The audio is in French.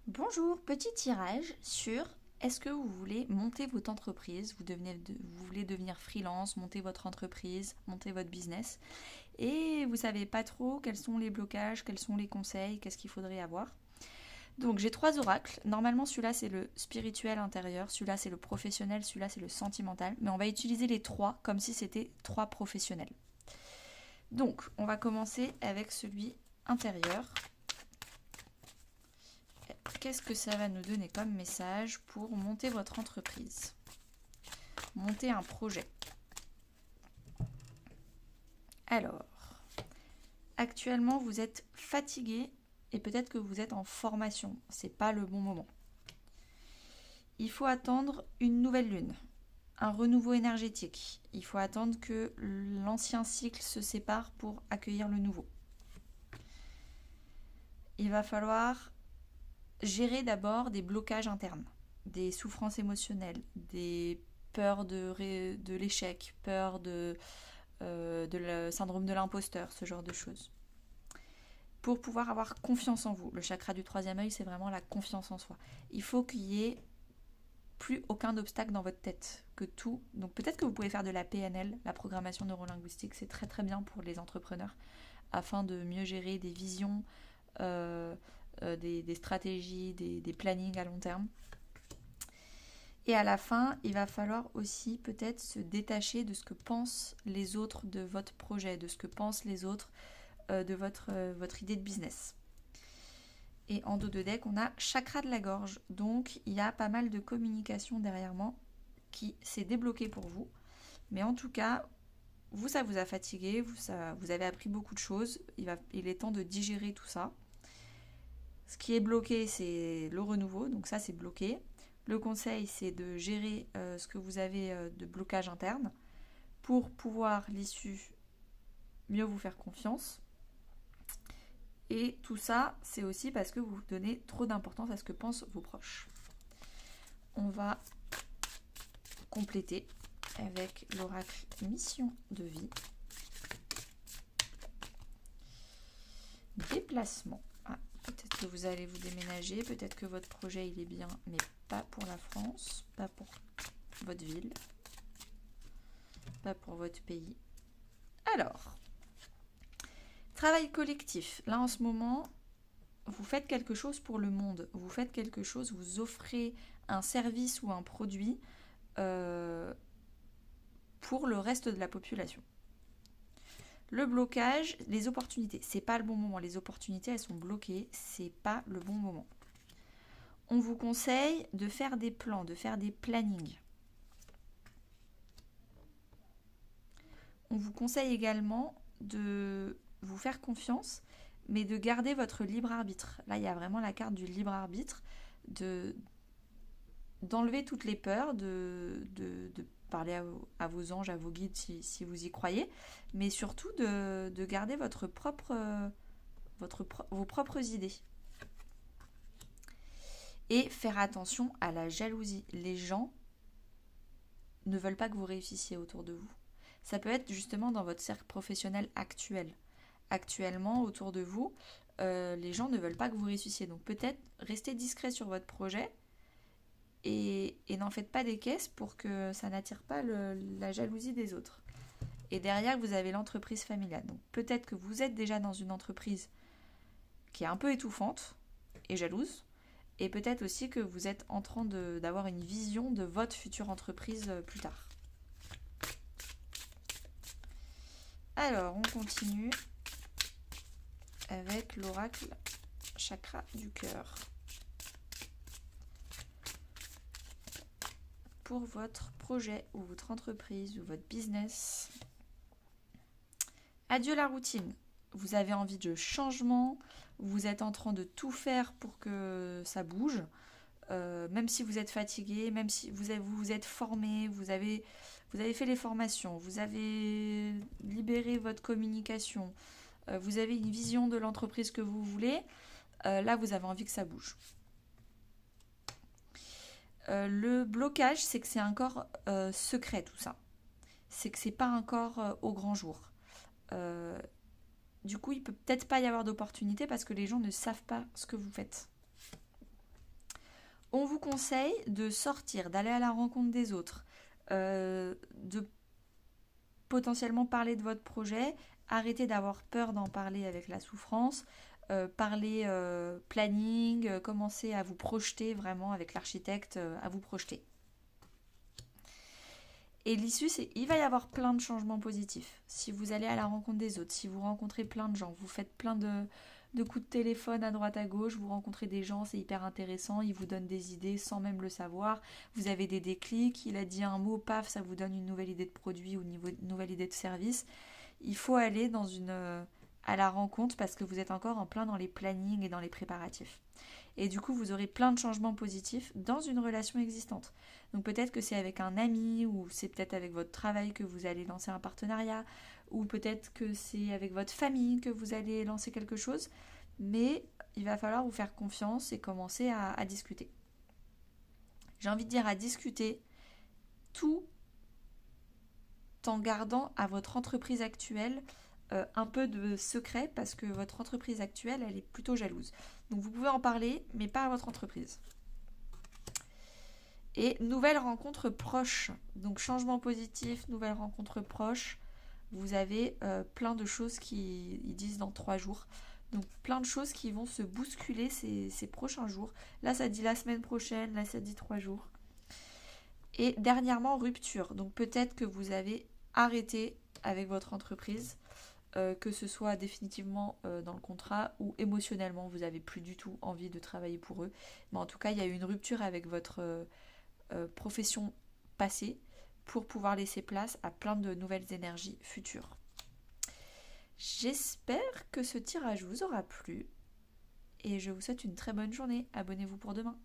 Bonjour, petit tirage sur est-ce que vous voulez monter votre entreprise, vous voulez devenir freelance, monter votre entreprise, monter votre business et vous savez pas trop quels sont les blocages, quels sont les conseils, qu'est-ce qu'il faudrait avoir. Donc j'ai trois oracles. Normalement celui-là c'est le spirituel intérieur, celui-là c'est le professionnel, celui-là c'est le sentimental, mais on va utiliser les trois comme si c'était trois professionnels. Donc on va commencer avec celui intérieur. Qu'est-ce que ça va nous donner comme message pour monter votre entreprise? Monter un projet. Alors, actuellement vous êtes fatigué et peut-être que vous êtes en formation. C'est pas le bon moment. Il faut attendre une nouvelle lune, un renouveau énergétique. Il faut attendre que l'ancien cycle se sépare pour accueillir le nouveau. Il va falloir gérer d'abord des blocages internes, des souffrances émotionnelles, des peurs de l'échec, peur de le syndrome de l'imposteur, ce genre de choses. Pour pouvoir avoir confiance en vous. Le chakra du troisième œil, c'est vraiment la confiance en soi. Il faut qu'il y ait plus aucun obstacle dans votre tête, que tout. Donc peut-être que vous pouvez faire de la PNL, la programmation neurolinguistique, c'est très très bien pour les entrepreneurs, afin de mieux gérer des visions, des stratégies, des plannings à long terme. Et à la fin, il va falloir aussi peut-être se détacher de ce que pensent les autres de votre projet, de ce que pensent les autres de votre idée de business. Et en dos de deck, on a chakra de la gorge. Donc, il y a pas mal de communication derrière moi qui s'est débloquée pour vous. Mais en tout cas, vous, ça vous a fatigué, vous avez appris beaucoup de choses. Il est temps de digérer tout ça. Ce qui est bloqué, c'est le renouveau. Donc ça, c'est bloqué. Le conseil, c'est de gérer ce que vous avez de blocage interne pour pouvoir, l'issue, mieux vous faire confiance. Et tout ça, c'est aussi parce que vous donnez trop d'importance à ce que pensent vos proches. On va compléter avec l'oracle mission de vie. Déplacement. Ah, peut-être que vous allez vous déménager, peut-être que votre projet il est bien, mais pas pour la France, pas pour votre ville, pas pour votre pays. Alors, travail collectif. Là, en ce moment, vous faites quelque chose pour le monde. Vous faites quelque chose, vous offrez un service ou un produit pour le reste de la population. Le blocage, les opportunités. C'est pas le bon moment. Les opportunités, elles sont bloquées. C'est pas le bon moment. On vous conseille de faire des plans, de faire des plannings. On vous conseille également de vous faire confiance, mais de garder votre libre arbitre. Là, il y a vraiment la carte du libre arbitre, d'enlever toutes les peurs, de parler à vos anges, à vos guides si vous y croyez, mais surtout de garder vos propres idées. Et faire attention à la jalousie. Les gens ne veulent pas que vous réussissiez autour de vous. Ça peut être justement dans votre cercle professionnel actuel. Actuellement, autour de vous, les gens ne veulent pas que vous réussissiez. Donc peut-être restez discret sur votre projet et n'en faites pas des caisses pour que ça n'attire pas la jalousie des autres. Et derrière, vous avez l'entreprise familiale. Donc peut-être que vous êtes déjà dans une entreprise qui est un peu étouffante et jalouse. Et peut-être aussi que vous êtes en train d'avoir une vision de votre future entreprise plus tard. Alors, on continue avec l'oracle chakra du cœur. Pour votre projet ou votre entreprise ou votre business. Adieu la routine. Vous avez envie de changement, vous êtes en train de tout faire pour que ça bouge, même si vous êtes fatigué, même si vous êtes formé, vous avez fait les formations, vous avez libéré votre communication, vous avez une vision de l'entreprise que vous voulez, là vous avez envie que ça bouge. Le blocage, c'est que c'est encore secret tout ça. C'est que c'est pas encore au grand jour. Du coup, il peut peut-être pas y avoir d'opportunité parce que les gens ne savent pas ce que vous faites. On vous conseille de sortir, d'aller à la rencontre des autres, de potentiellement parler de votre projet, arrêtez d'avoir peur d'en parler avec la souffrance, parler planning, commencez à vous projeter vraiment avec l'architecte, à vous projeter. Et l'issue, c'est il va y avoir plein de changements positifs. Si vous allez à la rencontre des autres, si vous rencontrez plein de gens, vous faites plein de coups de téléphone à droite à gauche, vous rencontrez des gens, c'est hyper intéressant, ils vous donnent des idées sans même le savoir, vous avez des déclics, il a dit un mot, paf, ça vous donne une nouvelle idée de produit ou une nouvelle idée de service. Il faut aller à la rencontre parce que vous êtes encore en plein dans les plannings et dans les préparatifs. Et du coup, vous aurez plein de changements positifs dans une relation existante. Donc peut-être que c'est avec un ami ou c'est peut-être avec votre travail que vous allez lancer un partenariat ou peut-être que c'est avec votre famille que vous allez lancer quelque chose. Mais il va falloir vous faire confiance et commencer à discuter. J'ai envie de dire à discuter tout en gardant à votre entreprise actuelle un peu de secret parce que votre entreprise actuelle, elle est plutôt jalouse. Donc vous pouvez en parler, mais pas à votre entreprise. Et nouvelle rencontre proche. Donc changement positif, nouvelle rencontre proche. Vous avez plein de choses qui ils disent dans 3 jours. Donc plein de choses qui vont se bousculer ces prochains jours. Là ça dit la semaine prochaine, là ça dit 3 jours. Et dernièrement, rupture. Donc peut-être que vous avez arrêté avec votre entreprise, que ce soit définitivement dans le contrat ou émotionnellement, vous n'avez plus du tout envie de travailler pour eux. Mais en tout cas, il y a eu une rupture avec votre profession passée pour pouvoir laisser place à plein de nouvelles énergies futures. J'espère que ce tirage vous aura plu et je vous souhaite une très bonne journée. Abonnez-vous pour demain.